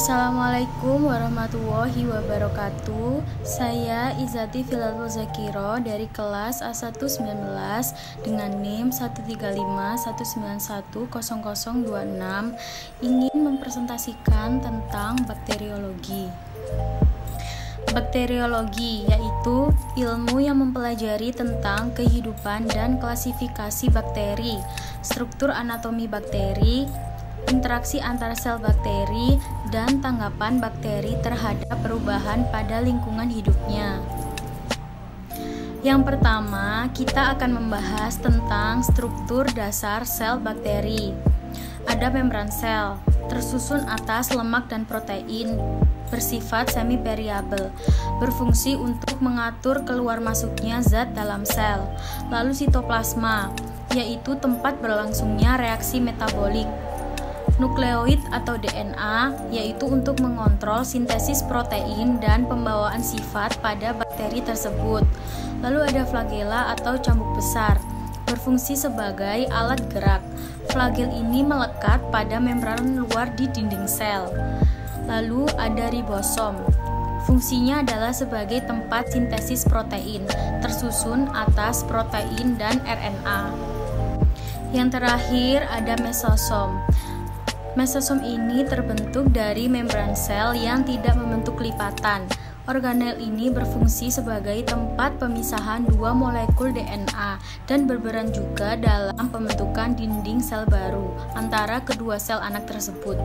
Assalamualaikum warahmatullahi wabarakatuh. Saya Izati Filatul Zakiro dari kelas A119 dengan NIM 13519100026 ingin mempresentasikan tentang bakteriologi. Bakteriologi yaitu ilmu yang mempelajari tentang kehidupan dan klasifikasi bakteri, struktur anatomi bakteri, interaksi antara sel bakteri, dan tanggapan bakteri terhadap perubahan pada lingkungan hidupnya. Yang pertama, kita akan membahas tentang struktur dasar sel bakteri. Ada membran sel, tersusun atas lemak dan protein, bersifat semi-variabel, berfungsi untuk mengatur keluar masuknya zat dalam sel. Lalu sitoplasma, yaitu tempat berlangsungnya reaksi metabolik. Nukleoid atau DNA, yaitu untuk mengontrol sintesis protein dan pembawaan sifat pada bakteri tersebut. Lalu ada flagela atau cambuk besar, berfungsi sebagai alat gerak. Flagel ini melekat pada membran luar di dinding sel. Lalu ada ribosom. Fungsinya adalah sebagai tempat sintesis protein, tersusun atas protein dan RNA. Yang terakhir ada mesosom. Mesosom ini terbentuk dari membran sel yang tidak membentuk lipatan. Organel ini berfungsi sebagai tempat pemisahan dua molekul DNA dan berperan juga dalam pembentukan dinding sel baru antara kedua sel anak tersebut.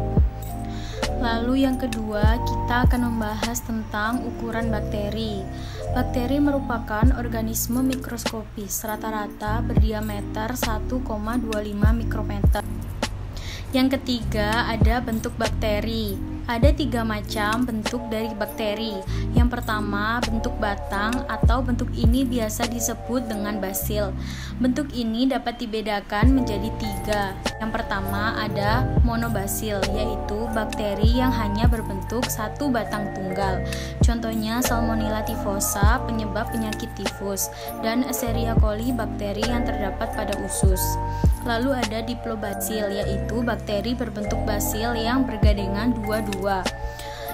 Lalu yang kedua, kita akan membahas tentang ukuran bakteri. Bakteri merupakan organisme mikroskopis, rata-rata berdiameter 1,25 mikrometer. Yang ketiga, ada bentuk bakteri. Ada 3 macam bentuk dari bakteri. Yang pertama, bentuk batang atau bentuk ini biasa disebut dengan basil. Bentuk ini dapat dibedakan menjadi 3. Yang pertama ada monobasil, yaitu bakteri yang hanya berbentuk satu batang tunggal. Contohnya Salmonella typhosa, penyebab penyakit tifus, dan Escherichia coli, bakteri yang terdapat pada usus. Lalu ada diplobasil, yaitu bakteri berbentuk basil yang bergandengan dua-dua.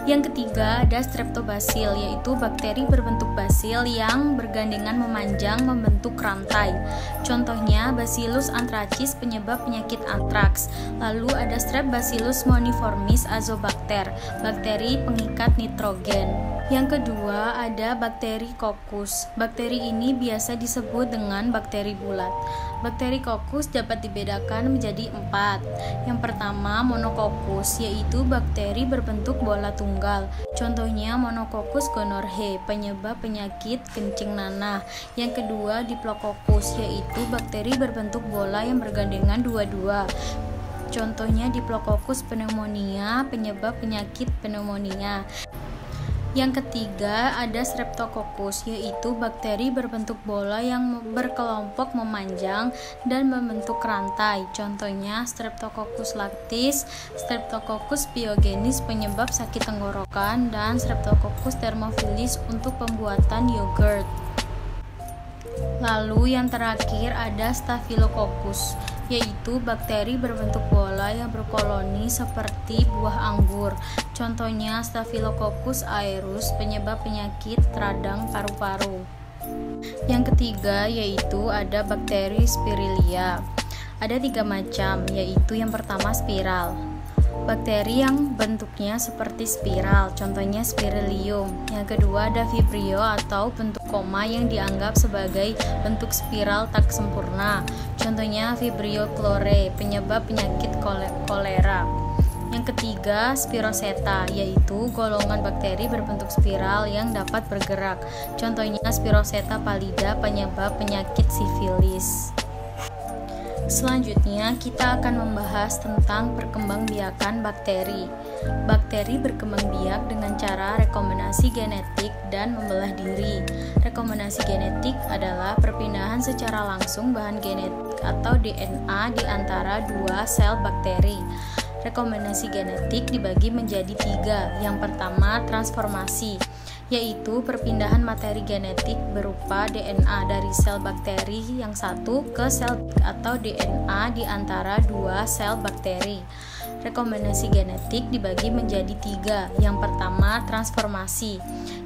Yang ketiga ada streptobasil, yaitu bakteri berbentuk basil yang bergandengan memanjang membentuk rantai. Contohnya Bacillus anthracis, penyebab penyakit antraks. Lalu ada Streptobacillus monniformis azobacter, bakteri pengikat nitrogen. Yang kedua ada bakteri kokus. Bakteri ini biasa disebut dengan bakteri bulat. Bakteri kokus dapat dibedakan menjadi 4. Yang pertama monokokus, yaitu bakteri berbentuk bola tunggal. Contohnya Monococcus gonorrhoeae, penyebab penyakit kencing nanah. Yang kedua diplococcus, yaitu bakteri berbentuk bola yang bergandengan dua-dua. Contohnya Diplococcus pneumonia, penyebab penyakit pneumonia. Yang ketiga ada Streptococcus, yaitu bakteri berbentuk bola yang berkelompok memanjang dan membentuk rantai. Contohnya Streptococcus lactis, Streptococcus pyogenes, penyebab sakit tenggorokan, dan Streptococcus thermophilus untuk pembuatan yogurt. Lalu yang terakhir ada Staphylococcus, yaitu bakteri berbentuk bola yang berkoloni seperti buah anggur. Contohnya Staphylococcus aureus, penyebab penyakit radang paru-paru. Yang ketiga yaitu ada bakteri Spirilia. Ada 3 macam, yaitu yang pertama spiral. Bakteri yang bentuknya seperti spiral, contohnya Spirilium. Yang kedua ada vibrio atau bentuk koma yang dianggap sebagai bentuk spiral tak sempurna. Contohnya Vibrio chlore, penyebab penyakit kolera. Yang ketiga Spiroseta, yaitu golongan bakteri berbentuk spiral yang dapat bergerak. Contohnya Spiroseta pallida, penyebab penyakit sifilis. Selanjutnya kita akan membahas tentang perkembangbiakan bakteri. Bakteri berkembang biak dengan cara rekombinasi genetik dan membelah diri. Rekombinasi genetik adalah perpindahan secara langsung bahan genetik atau DNA di antara 2 sel bakteri. Rekombinasi genetik dibagi menjadi 3. Yang pertama transformasi, yaitu perpindahan materi genetik berupa DNA dari sel bakteri yang satu ke sel atau DNA di antara 2 sel bakteri. Rekomendasi genetik dibagi menjadi 3. Yang pertama, transformasi,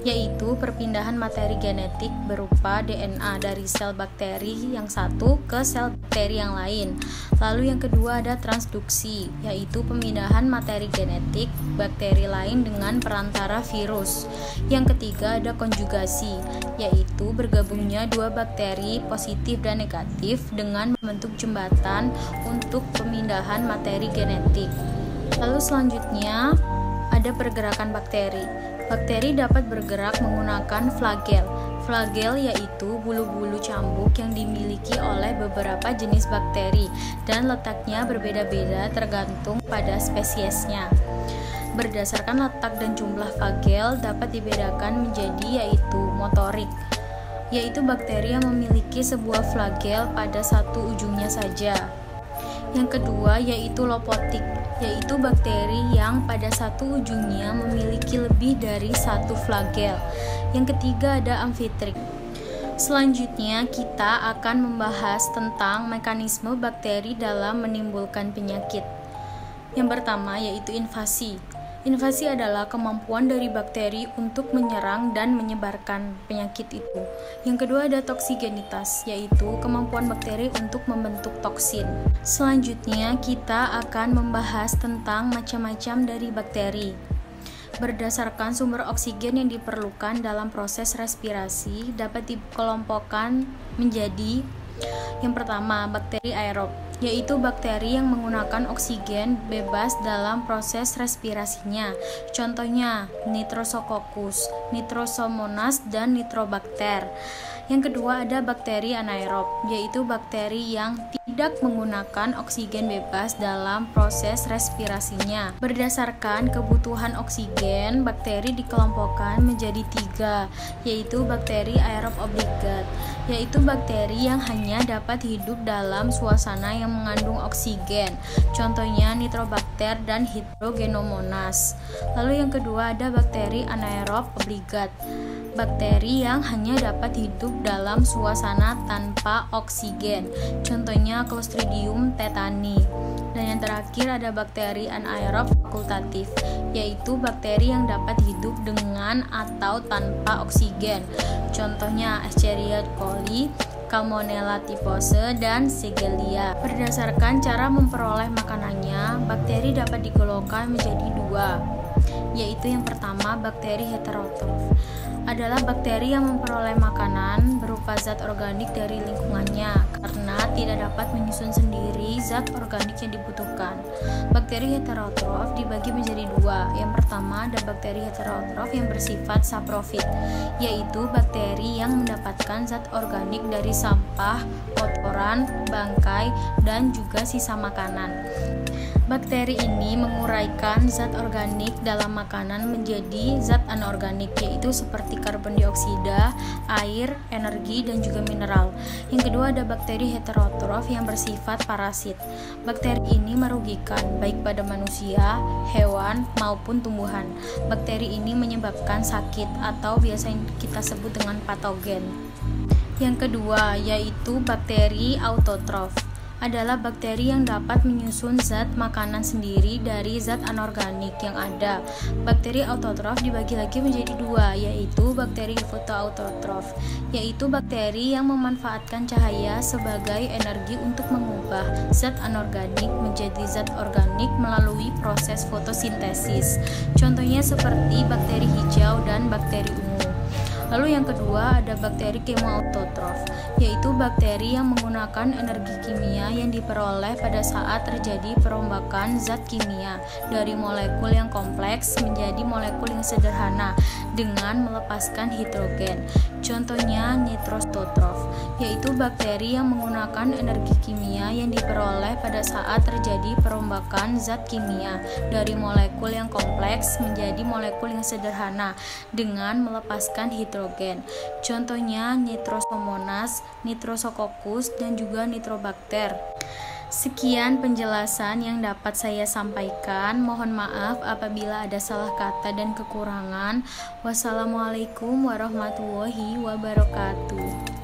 yaitu perpindahan materi genetik berupa DNA dari sel bakteri yang satu ke sel bakteri yang lain. Lalu yang kedua ada transduksi, yaitu pemindahan materi genetik bakteri lain dengan perantara virus. Yang ketiga ada konjugasi, yaitu bergabungnya dua bakteri positif dan negatif dengan membentuk jembatan untuk pemindahan materi genetik. Lalu selanjutnya ada pergerakan bakteri. Bakteri dapat bergerak menggunakan flagel. Flagel yaitu bulu-bulu cambuk yang dimiliki oleh beberapa jenis bakteri dan letaknya berbeda-beda tergantung pada spesiesnya. Berdasarkan letak dan jumlah flagel dapat dibedakan menjadi yaitu motorik, yaitu bakteri yang memiliki sebuah flagel pada satu ujungnya saja. Yang kedua yaitu lopotik, yaitu bakteri yang pada satu ujungnya memiliki lebih dari satu flagel. Yang ketiga ada amfitrik. Selanjutnya kita akan membahas tentang mekanisme bakteri dalam menimbulkan penyakit. Yang pertama yaitu invasi. Invasi adalah kemampuan dari bakteri untuk menyerang dan menyebarkan penyakit itu. Yang kedua ada toksigenitas, yaitu kemampuan bakteri untuk membentuk toksin. Selanjutnya kita akan membahas tentang macam-macam dari bakteri. Berdasarkan sumber oksigen yang diperlukan dalam proses respirasi dapat dikelompokkan menjadi yang pertama, bakteri aerob, yaitu bakteri yang menggunakan oksigen bebas dalam proses respirasinya. Contohnya, Nitrosococcus, Nitrosomonas, dan Nitrobacter. Yang kedua ada bakteri anaerob, yaitu bakteri yang tidak menggunakan oksigen bebas dalam proses respirasinya. Berdasarkan kebutuhan oksigen, bakteri dikelompokkan menjadi 3, yaitu bakteri aerob obligat, yaitu bakteri yang hanya dapat hidup dalam suasana yang mengandung oksigen. Contohnya Nitrobacter dan Hydrogenomonas. Lalu yang kedua ada bakteri anaerob obligat, bakteri yang hanya dapat hidup dalam suasana tanpa oksigen. Contohnya Clostridium tetani. Dan yang terakhir ada bakteri anaerob fakultatif, yaitu bakteri yang dapat hidup dengan atau tanpa oksigen. Contohnya Escherichia coli, Salmonella typhus, dan Shigella. Berdasarkan cara memperoleh makanannya, bakteri dapat digolongkan menjadi 2, yaitu yang pertama bakteri heterotrof, adalah bakteri yang memperoleh makanan berupa zat organik dari lingkungannya karena tidak dapat menyusun sendiri zat organik yang dibutuhkan. Bakteri heterotrof dibagi menjadi 2. Yang pertama ada bakteri heterotrof yang bersifat saprofit, yaitu bakteri yang mendapatkan zat organik dari sampah, kotoran, bangkai, dan juga sisa makanan. Bakteri ini menguraikan zat organik dalam makanan menjadi zat anorganik, yaitu seperti karbon dioksida, air, energi, dan juga mineral. Yang kedua ada bakteri heterotrof yang bersifat parasit. Bakteri ini merugikan baik pada manusia, hewan, maupun tumbuhan. Bakteri ini menyebabkan sakit atau biasa kita sebut dengan patogen. Yang kedua yaitu bakteri autotrof, adalah bakteri yang dapat menyusun zat makanan sendiri dari zat anorganik yang ada. Bakteri autotrof dibagi lagi menjadi 2, yaitu bakteri fotoautotrof, yaitu bakteri yang memanfaatkan cahaya sebagai energi untuk mengubah zat anorganik menjadi zat organik melalui proses fotosintesis. Contohnya seperti bakteri hijau dan bakteri ungu. Lalu yang kedua ada bakteri kemoautotrof, yaitu bakteri yang menggunakan energi kimia yang diperoleh pada saat terjadi perombakan zat kimia dari molekul yang kompleks menjadi molekul yang sederhana dengan melepaskan hidrogen. Contohnya nitrostotrof, yaitu bakteri yang menggunakan energi kimia yang diperoleh pada saat terjadi perombakan zat kimia dari molekul yang kompleks menjadi molekul yang sederhana dengan melepaskan hidrogen. Contohnya Nitrosomonas, Nitrosococcus, dan juga Nitrobacter. Sekian penjelasan yang dapat saya sampaikan. Mohon maaf apabila ada salah kata dan kekurangan. Wassalamualaikum warahmatullahi wabarakatuh.